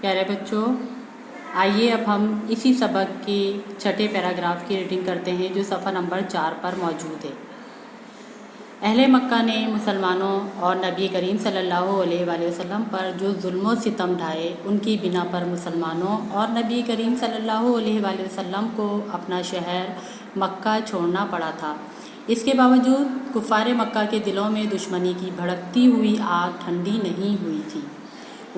प्यारे बच्चों, आइए अब हम इसी सबक के छठे पैराग्राफ की रीडिंग करते हैं जो सफ़ा नंबर 4 पर मौजूद है। अहले मक्का ने मुसलमानों और नबी करीम सल्लल्लाहु अलैहि वसल्लम पर जो जुल्म सितम ढाए, उनकी बिना पर मुसलमानों और नबी करीम सल्लल्लाहु अलैहि वसल्लम को अपना शहर मक्का छोड़ना पड़ा था। इसके बावजूद कुफ़ार मक्का के दिलों में दुश्मनी की भड़कती हुई आग ठंडी नहीं हुई थी।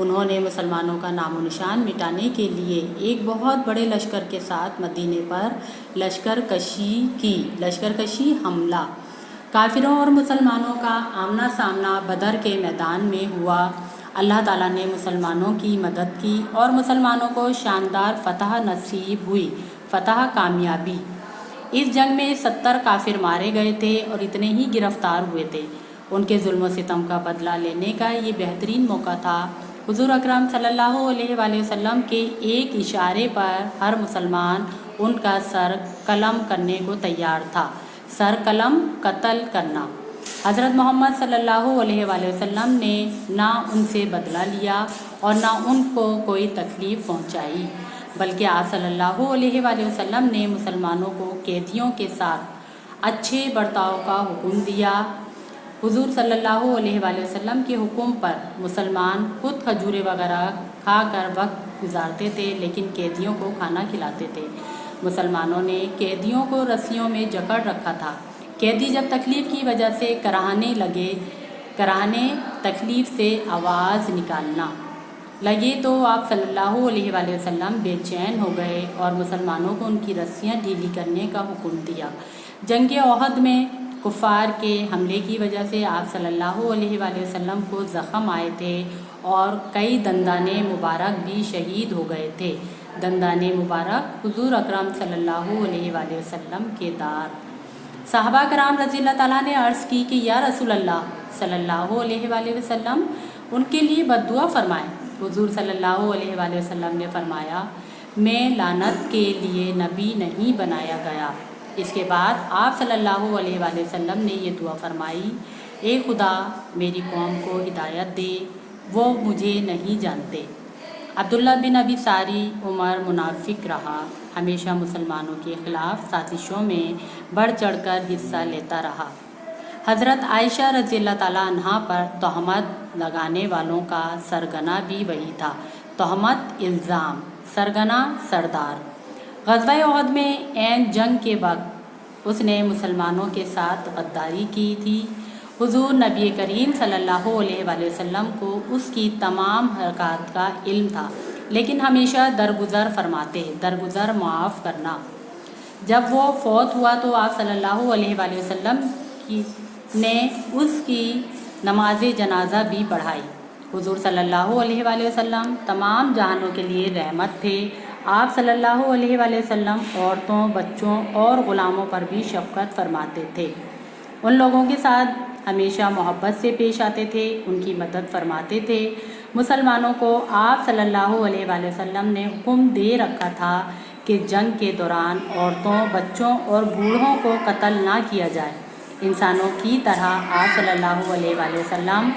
उन्होंने मुसलमानों का नामो निशान मिटाने के लिए एक बहुत बड़े लश्कर के साथ मदीने पर लश्करकशी हमला। काफिरों और मुसलमानों का आमना सामना बदर के मैदान में हुआ। अल्लाह ताला ने मुसलमानों की मदद की और मुसलमानों को शानदार फतह नसीब हुई। फतह कामयाबी। इस जंग में 70 काफिर मारे गए थे और इतने ही गिरफ्तार हुए थे। उनके जुल्म सितम का बदला लेने का ये बेहतरीन मौका था। हुज़ूर अकरम सल्लल्लाहु अलैहि वसल्लम के एक इशारे पर हर मुसलमान उनका सर कलम करने को तैयार था। सर कलम कत्ल करना। हज़रत मोहम्मद सल्लल्लाहु अलैहि वसल्लम ने ना उनसे बदला लिया और ना उनको कोई तकलीफ़ पहुंचाई, बल्कि आप सल्लल्लाहु अलैहि वसल्लम ने मुसलमानों को कैदियों के साथ अच्छे बर्ताव का हुक्म दिया। हुज़ूर सल्लल्लाहु अलैहि वसल्लम के हुक्म पर मुसलमान खुद खजूरें वगैरह खा कर वक्त गुजारते थे, लेकिन कैदियों को खाना खिलाते थे। मुसलमानों ने कैदियों को रस्सियों में जकड़ रखा था। कैदी जब तकलीफ़ की वजह से कराहने तकलीफ़ से आवाज़ निकालना लगे तो आप सल्लल्लाहु अलैहि वसल्लम बेचैन हो गए और मुसलमानों को उनकी रस्सियाँ ढीली करने का हुक्म दिया। जंग ओहद में कुफ़ार के हमले की वजह से आप सल्लल्लाहु अलैहि वसल्लम को ज़ख़म आए थे और कई दंदाने मुबारक भी शहीद हो गए थे। दंदाने मुबारक हुज़ूर अकरम सल्लल्लाहु अलैहि वसल्लम के दार। सहाबा कराम रज़ियल्लाहु ताला ने अर्ज़ की कि या रसूल अल्लाह सल्लल्लाहु अलैहि वसल्लम, उनके लिए बद्दुआ फरमाएं। हुज़ूर सल्लल्लाहु अलैहि वसल्लम ने फरमाया, मैं लानत के लिए नबी नहीं बनाया गया। इसके बाद आप सल्लल्लाहु अलैहि वसल्लम ने ये दुआ फरमाई, ए खुदा मेरी कौम को हिदायत दे, वो मुझे नहीं जानते। अब्दुल्ला बिन अबी सारी उमर मुनाफिक रहा, हमेशा मुसलमानों के ख़िलाफ़ साजिशों में बढ़ चढ़कर हिस्सा लेता रहा। हज़रत आयशा रज़ियल्लाहु ताला अन्हा पर तहमत लगाने वालों का सरगना भी वही था। तहमत इल्ज़ाम, सरगना सरदार। ग़ज़वा ओहद में ऐन जंग के वक्त उसने मुसलमानों के साथ गद्दारी की थी। हुज़ूर नबी करीम सल्लल्लाहु अलैहि वसल्लम को उसकी तमाम हरकत का इल्म था, लेकिन हमेशा दरगुज़र फरमाते, दरगुज़र माफ़ करना। जब वो फौत हुआ तो आप सल्लल्लाहु अलैहि वसल्लम ने उसकी नमाज जनाजा भी पढ़ाई। हुज़ूर सल्लल्लाहु अलैहि वसल्लम तमाम जहानों के लिए रहमत थे। आप सल्लल्लाहु अलैहि वसल्लम औरतों, बच्चों और ग़ुलामों पर भी शफ़क़त फरमाते थे। उन लोगों के साथ हमेशा मोहब्बत से पेश आते थे, उनकी मदद फरमाते थे। मुसलमानों को आप सल्लल्लाहु अलैहि वसल्लम ने हुक्म दे रखा था कि जंग के दौरान औरतों, बच्चों और बूढ़ों को कत्ल ना किया जाए। इंसानों की तरह आप सल्लल्लाहु अलैहि वसल्लम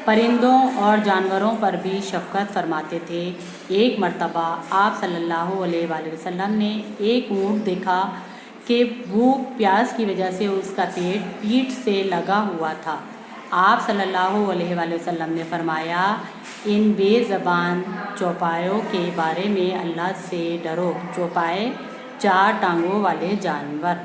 परिंदों और जानवरों पर भी शफ़क़त फरमाते थे। एक मर्तबा आप सल्लल्लाहु अलैहि वसल्लम ने एक ऊँट देखा कि भूख प्यास की वजह से उसका पेट पीठ से लगा हुआ था। आप सल्लल्लाहु अलैहि वसल्लम ने फरमाया, इन बेज़बान चौपायों के बारे में अल्लाह से डरो। चौपाए 4 टांगों वाले जानवर।